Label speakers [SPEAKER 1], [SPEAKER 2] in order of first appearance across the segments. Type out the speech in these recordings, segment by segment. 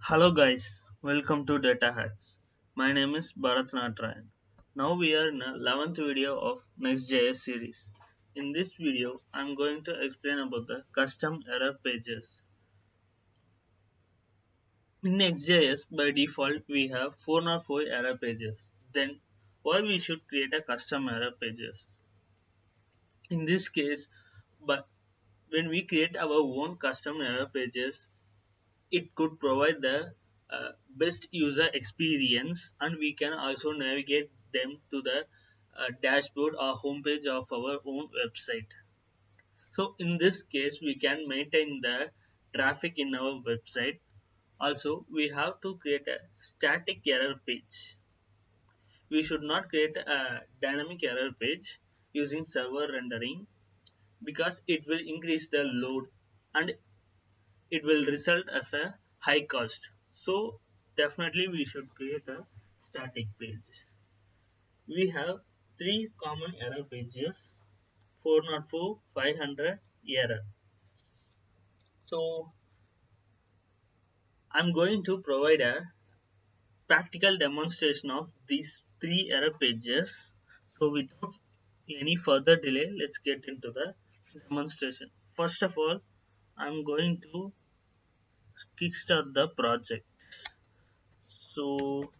[SPEAKER 1] Hello guys, welcome to DATAHACKS. My name is Bharat Natrayan. Now we are in the 11th video of Next.js series. In this video, I am going to explain about the custom error pages. In Next.js, by default, we have 404 error pages. Then, why we should create a custom error pages? In this case, but when we create our own custom error pages, it could provide the best user experience, and we can also navigate them to the dashboard or homepage of our own website. So in this case we can maintain the traffic in our website. Also we have to create a static error page. We should not create a dynamic error page using server rendering, because it will increase the load and it will result as a high cost. So definitely we should create a static page. We have three common error pages: 404, 500, error. So I'm going to provide a practical demonstration of these three error pages. So without any further delay, let's get into the demonstration. First of all, I'm going to kickstart the project. So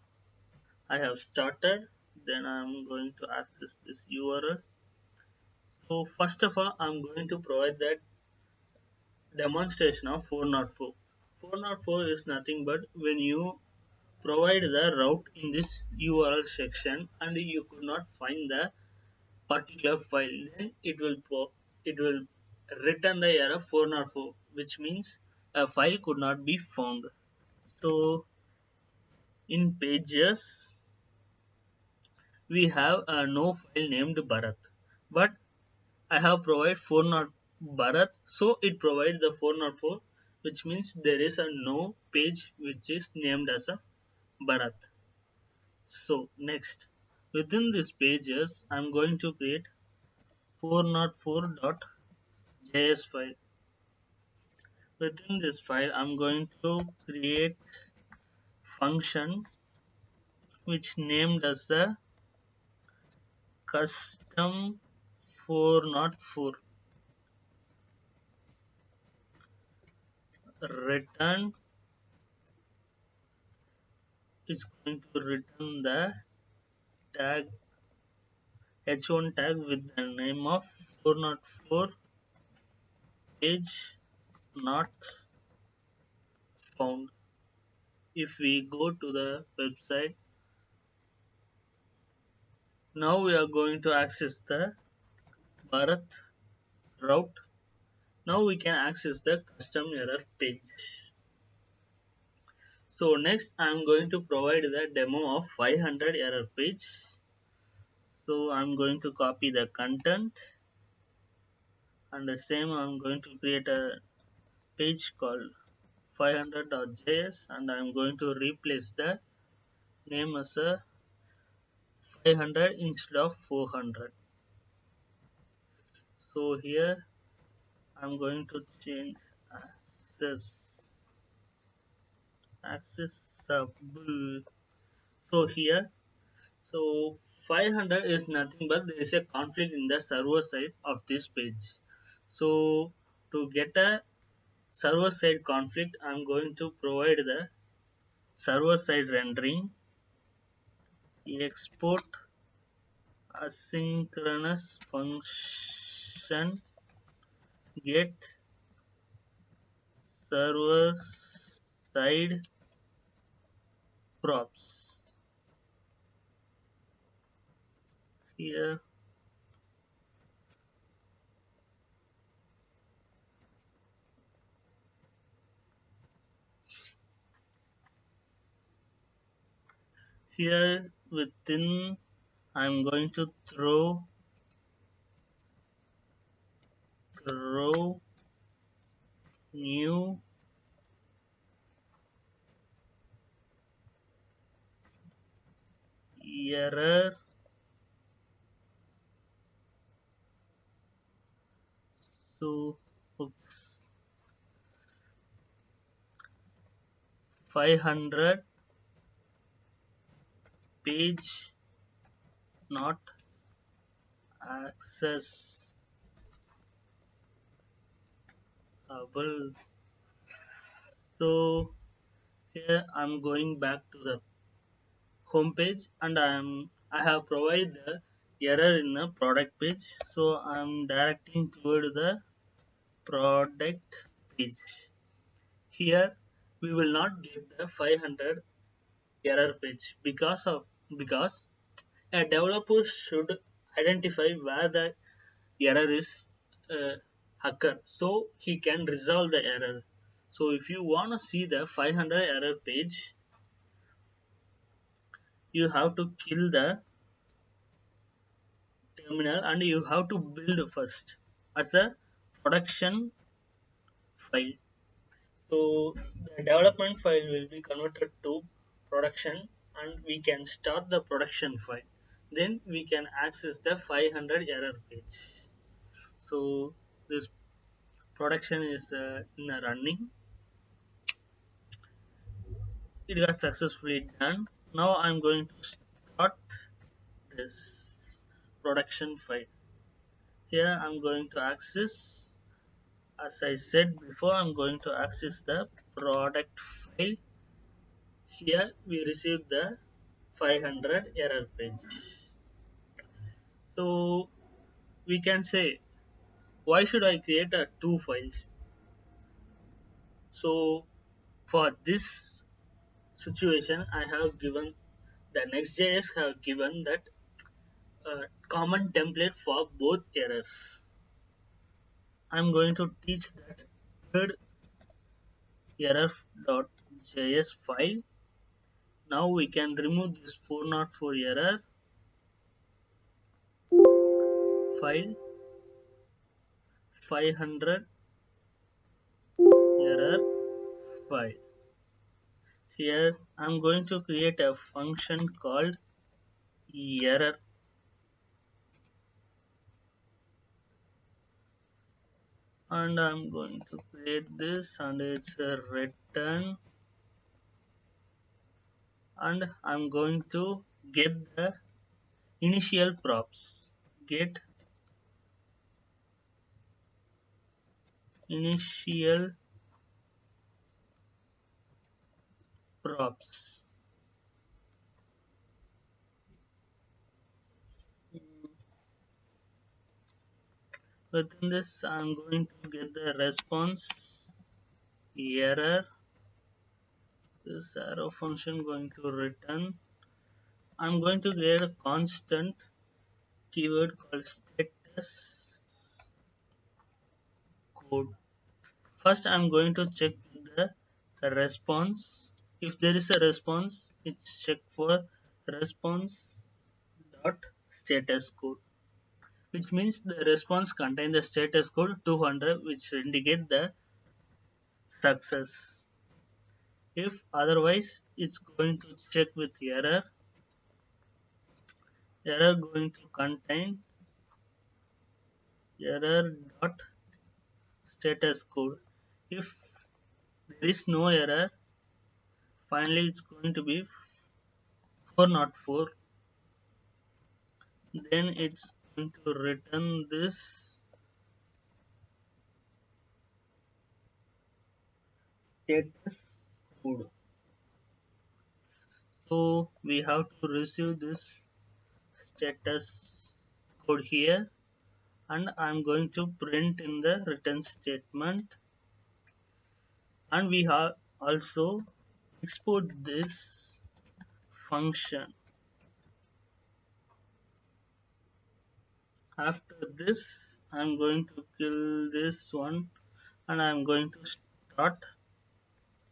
[SPEAKER 1] I have started, then I'm going to access this URL. So first of all, I'm going to provide that demonstration of 404. 404 is nothing but when you provide the route in this URL section and you could not find the particular file, then it will return the error 404, which means a file could not be found. So in pages we have no file named Bharat, but I have provided 404 Bharat, so it provides the 404, which means there is a no page which is named as a Bharat. So next, within these pages, I'm going to create 404.js file. Within this file, I'm going to create function which named as a custom 404 return. Is going to return the tag h1 tag with the name of 404 page not found. If we go to the website, now we are going to access the Bharat route. Now we can access the custom error page. So next I am going to provide the demo of 500 error page. So I am going to copy the content, and the same I am going to create a page called 500.js, and I am going to replace the name as a 500 instead of 400. So here I'm going to change access accessible. So here, so 500 is nothing but there is a conflict in the server side of this page. So to get a server side conflict, I'm going to provide the server side rendering, export asynchronous function, get server side props. Here, here within I'm going to throw new error. So 500 page not accessible. So here I'm going back to the home page, and I have provided the error in the product page, so I'm directing toward the product page. Here we will not get the 500 error page because a developer should identify where the error is uh, occur, so he can resolve the error. So if you want to see the 500 error page, you have to kill the terminal and you have to build first as a production file. So the development file will be converted to production, and we can start the production file. Then we can access the 500 error page. So this production is in a running. It got successfully done. Now I'm going to start this production file. Here I'm going to access, as I said before, I'm going to access the product file. Here we receive the 500 error page. So we can say, why should I create two files? So for this situation, I have given the Next.js have given that common template for both errors. I'm going to teach that third error.js file. Now we can remove this 404 error file, 500 error file. Here I'm going to create a function called error, and I'm going to create this, and it's a return, and I'm going to get the initial props. Get initial props. Within this, I'm going to get the response error. This arrow function going to return. I'm going to create a constant keyword called status code. First, I'm going to check the response. If there is a response, it's check for response dot status code, which means the response contains the status code 200, which indicate the success. If otherwise, it's going to check with error. Error going to contain error dot status code. If there is no error, finally it's going to be 404. Then it's going to return this status code. So we have to receive this status code here, and I'm going to print in the return statement, and we have also export this function. After this, I'm going to kill this one, and I'm going to start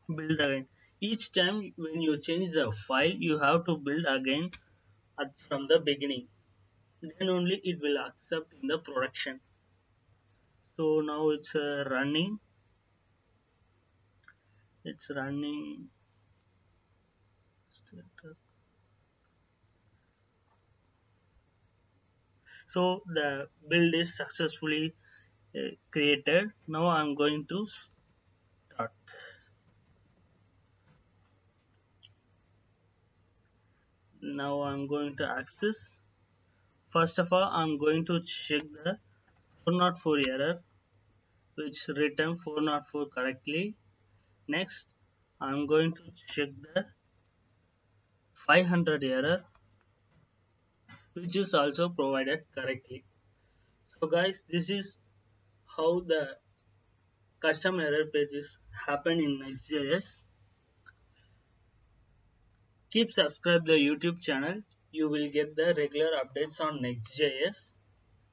[SPEAKER 1] build again. Each time when you change the file, you have to build again from the beginning. Then only it will accept in the production. So now it's running status. So the build is successfully created. Now I'm going to start. now I'm going to access. First of all, I'm going to check the 404 error which written 404 correctly. Next, I'm going to check the 500 error which is also provided correctly. So guys, this is how the custom error pages happen in Next.js. Keep subscribe the YouTube channel. You will get the regular updates on Next.js.